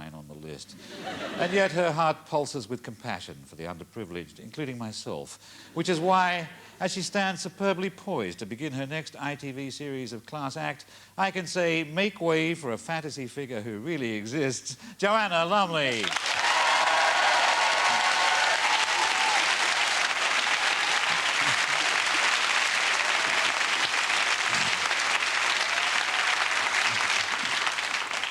mine on the list. And yet her heart pulses with compassion for the underprivileged, including myself, which is why, as she stands superbly poised to begin her next ITV series of Class Act, I can say, make way for a fantasy figure who really exists, Joanna Lumley.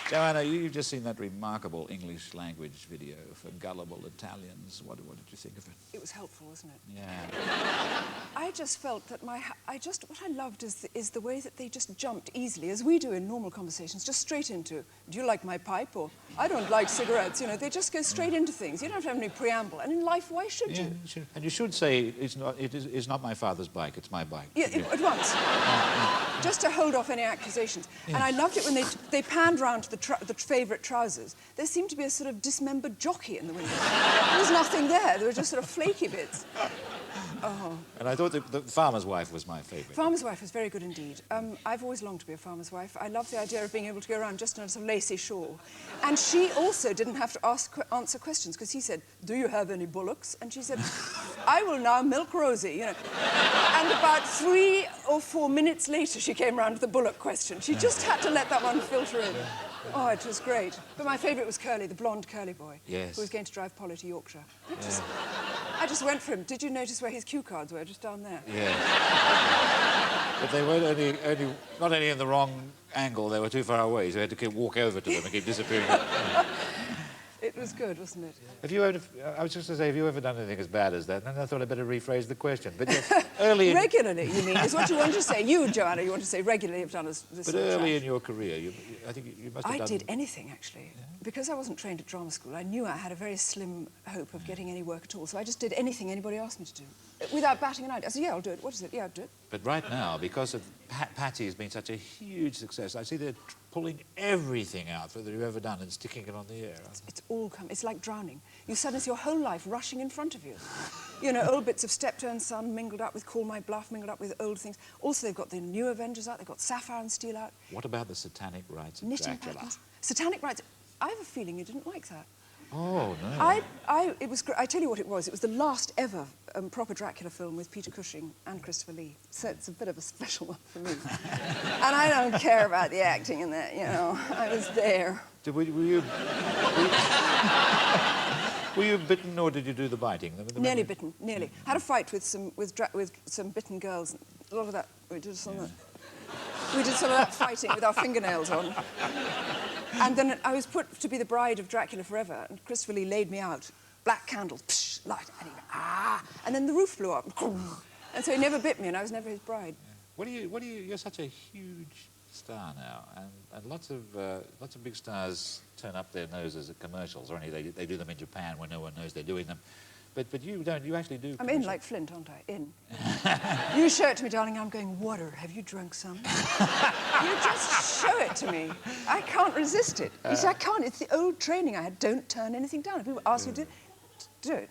Joanna, you've just seen that remarkable English language video for gullible Italians. What did you think of it? It was helpful, wasn't it? Yeah. I just felt that what I loved is the way that they just jumped easily, as we do in normal conversations, just straight into, do you like my pipe? Or, I don't like cigarettes. You know, they just go straight into things. You don't have to have any preamble. And in life, why should you? And you should say, it's not my father's bike, it's my bike. Yeah, at once. Just to hold off any accusations. Yes. And I loved it when they panned round to the favourite trousers. There seemed to be a sort of dismembered jockey in the window. There was nothing there. There were just sort of flaky bits. Oh. And I thought the farmer's wife was my favourite. Farmer's wife was very good indeed. I've always longed to be a farmer's wife. I love the idea of being able to go around just in a sort of lacy shawl. And she also didn't have to answer questions, because he said, do you have any bullocks? And she said, I will now milk Rosie, you know. And about 3 or 4 minutes later, she came round with the bullock question. She just had to let that one filter in. Oh, it was great. But my favourite was Curly, the blonde curly boy. Yes. Who was going to drive Polly to Yorkshire. I just went for him. Did you notice where his cue cards were? Just down there. Yeah. But they weren't not only in the wrong angle, they were too far away, so I had to walk over to them and keep disappearing. It was good, wasn't it? Have you ever, I was just going to say, have you ever done anything as bad as that? And I thought I'd better rephrase the question. But yes, early in... Regularly, you mean, is what you want to say. You, Joanna, you want to say regularly have done this But early in your career, I think you must have done... I did anything, actually. Yeah. Because I wasn't trained at drama school, I knew I had a very slim hope of getting any work at all, so I just did anything anybody asked me to do. Without batting an eye. I said, yeah, I'll do it. What is it? Yeah, I'll do it. But right now, because of Patty has been such a huge success, I see they're pulling everything out that you've ever done and sticking it on the air. It's all come. It's like drowning. You suddenly see your whole life rushing in front of you. You know, old bits of Steptoe & Son mingled up with Call My Bluff, mingled up with old things. Also, they've got the new Avengers out. They've got Sapphire and Steel out. What about the satanic rites of Knitting Dracula? patterns. Satanic rites. I have a feeling you didn't like that. Oh, no. I tell you what it was. It was the last ever proper Dracula film with Peter Cushing and Christopher Lee. So it's a bit of a special one for me. And I don't care about the acting in that, you know. I was there. Were you bitten or did you do the biting? Nearly bitten, nearly. Had a fight with some bitten girls. A lot of that, we did some of that fighting with our fingernails on. And then I was put to be the bride of Dracula forever, and Christopher Lee laid me out. Black candles, psh, light, and he went, ah! And then the roof blew up. And so he never bit me, and I was never his bride. You're such a huge star now, and lots of big stars turn up their noses at commercials, or only they do them in Japan where no one knows they're doing them. But you don't, you actually do. I'm in like Flint, aren't I? In. You show it to me, darling, I'm going, water, have you drunk some? You just show it to me. I can't resist it. You see, I can't. It's the old training I had. Don't turn anything down. If people ask you to do it.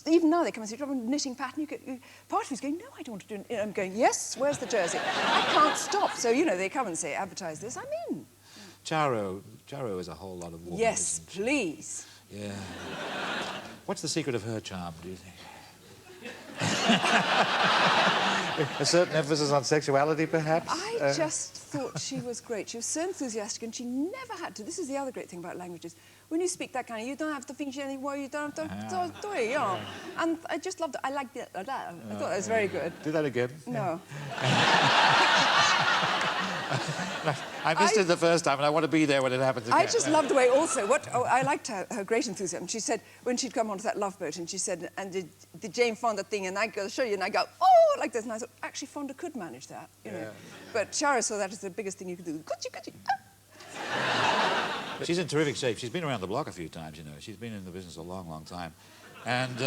Even now they come and say, do you have a knitting pattern? Part of me's going, no, I don't want to do it. I'm going, yes, where's the jersey? I can't stop. So, you know, they come and say, advertise this. I'm in. Charo is a whole lot of woman. Yes, please. Yeah. What's the secret of her charm, do you think? A certain emphasis on sexuality, perhaps? I just thought she was great. She was so enthusiastic, and she never had to. This is the other great thing about languages. When you speak that kind of, you don't have to think anymore, you don't have to do it, you know. And I just loved it. I liked it. I thought it was very good. Do that again. No. I missed it the first time, and I want to be there when it happens again. I just loved the way also, I liked her great enthusiasm. She said, when she'd come onto that love boat, and she said, and did Jane Fonda thing, and I go, show you, and I go, oh, like this. And I thought, actually, Fonda could manage that, you know. But Charo saw that as the biggest thing you could do. Could you? She's in terrific shape. She's been around the block a few times, you know. She's been in the business a long, long time. And,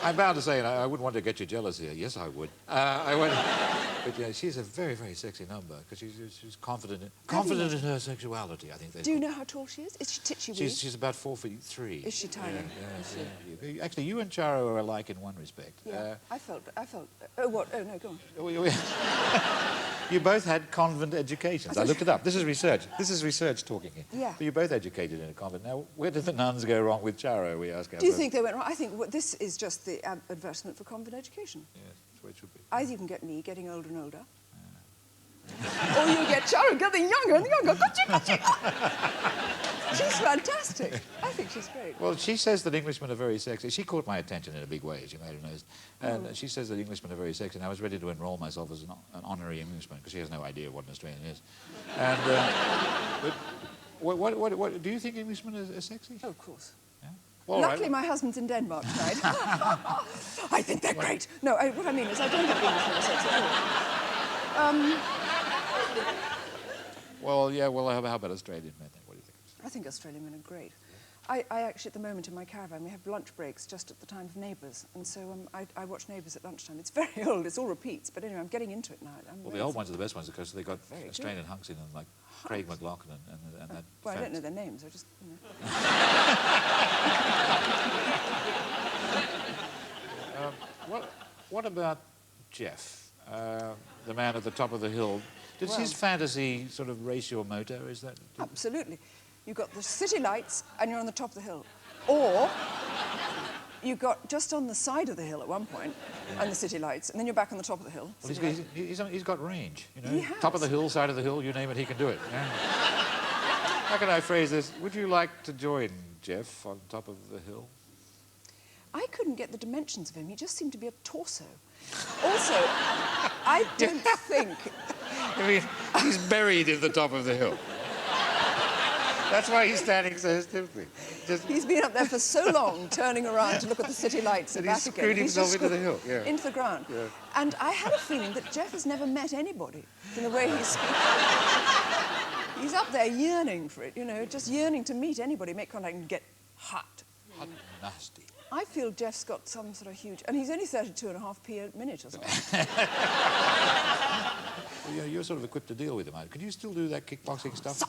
I'm bound to say, and I wouldn't want to get you jealous here. Yes, I would. But yeah, she's a very, very sexy number because she's confident in her sexuality. I think. Do you know how tall she is? Is she titchy-wee? She's about 4'3". Is she tiny? Yeah. Actually, you and Charo are alike in one respect. Yeah, I felt. Oh, what? Oh no, go on. You both had convent educations. I looked it up. This is research. This is research talking here. Yeah. So you're both educated in a convent. Now, where did the nuns go wrong with Charo, we ask ourselves? Do you think they went wrong? I think this is just the advertisement for convent education. Yes, that's the way it should be. Either you can get me getting older and older, or you get Charo getting younger and younger. Gotcha. She's fantastic. I think she's great. Well, she says that Englishmen are very sexy. She caught my attention in a big way, as you may have noticed. And she says that Englishmen are very sexy, and I was ready to enroll myself as an honorary Englishman, because she has no idea what an Australian is. And but what do you think Englishmen are sexy? Oh, of course. Yeah? Well, Luckily, my husband's in Denmark tonight. I think they're great. No, what I mean is I don't think Englishmen are sexy at all. Well, yeah, well, how about Australian men then? What do you think? I think Australian men are great. I actually, at the moment in my caravan, we have lunch breaks just at the time of Neighbours, and so I watch Neighbours at lunchtime. It's very old, it's all repeats, but anyway, I'm getting into it now. Well, the old ones are the best ones, because they've got Australian hunks in them, like Craig McLaughlin and that... Well, I don't know their names, I just, What about Jeff, the man at the top of the hill? Does his fantasy sort of race your motor? Is that... Absolutely. You've got the city lights and you're on the top of the hill. Or you got just on the side of the hill at one point and the city lights, and then you're back on the top of the hill. Well, he's got range, you know. He has. Top of the hill, side of the hill, you name it, he can do it. Yeah. How can I phrase this? Would you like to join Jeff on top of the hill? I couldn't get the dimensions of him. He just seemed to be a torso. Also, I don't think... I mean, he's buried in the top of the hill. That's why he's standing so stiffly. He's been up there for so long, turning around to look at the city lights and back again. Screwed himself into the hill, yeah. Into the ground. Yeah. And I had a feeling that Jeff has never met anybody in the way he's speaking. He's up there yearning for it, you know, just yearning to meet anybody, make contact and get hot. Hot and nasty. I feel Jeff's got some sort of huge... And he's only 32.5p a minute or something. Well, you're sort of equipped to deal with him. Could you still do that kickboxing stuff?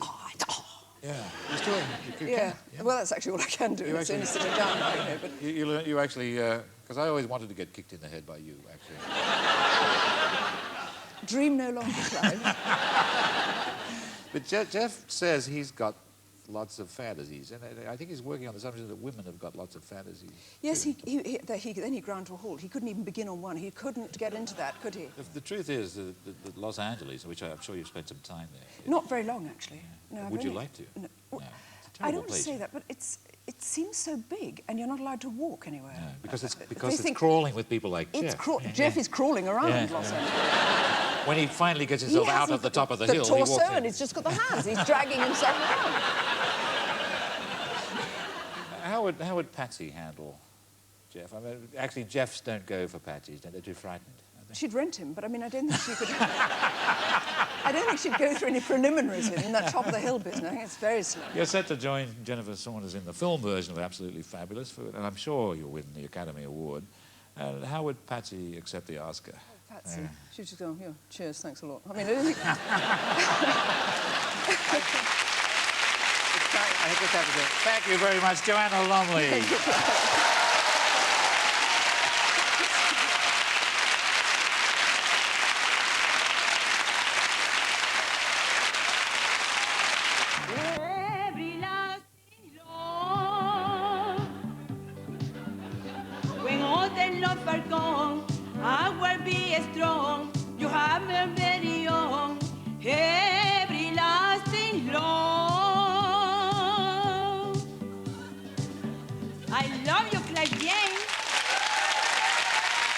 Yeah. You still... You Yeah. can? Well, that's actually all I can do. It's only sitting down right now, but... You actually... Because I always wanted to get kicked in the head by you, actually. Dream no longer, Clive. But Jeff says he's got lots of fantasies, and I think he's working on the assumption that women have got lots of fantasies. Yes, then he ground to a halt. He couldn't even begin on one. He couldn't get into that, could he? The truth is that Los Angeles, which I'm sure you've spent some time there... Not very long, actually. Yeah. No, Would you like to? No. No. I don't want to say that, but it seems so big, and you're not allowed to walk anywhere. No, because it's crawling with people like Jeff. Jeff is crawling around Los Angeles. When he finally gets himself out of the top of the hill, he walks in. The torso, and he's just got the hands. He's dragging himself around. How would Patsy handle Jeff? I mean, actually, Jeffs don't go for Patsy's. They're too frightened. She'd rent him, but I mean, I don't think she could... I don't think she'd go through any preliminaries in that top of the hill business. I think it's very slow. You're set to join Jennifer Saunders in the film version of Absolutely Fabulous, and I'm sure you'll win the Academy Award. And how would Patsy accept the Oscar? Oh, Patsy. She'd just go, yeah, cheers, thanks a lot. I mean, I don't think... I think it's time to go. Thank you very much, Joanna Lumley. Thank you. When all the love are gone, I will be strong. You have me very young, every lasting love. I love you, Clive James.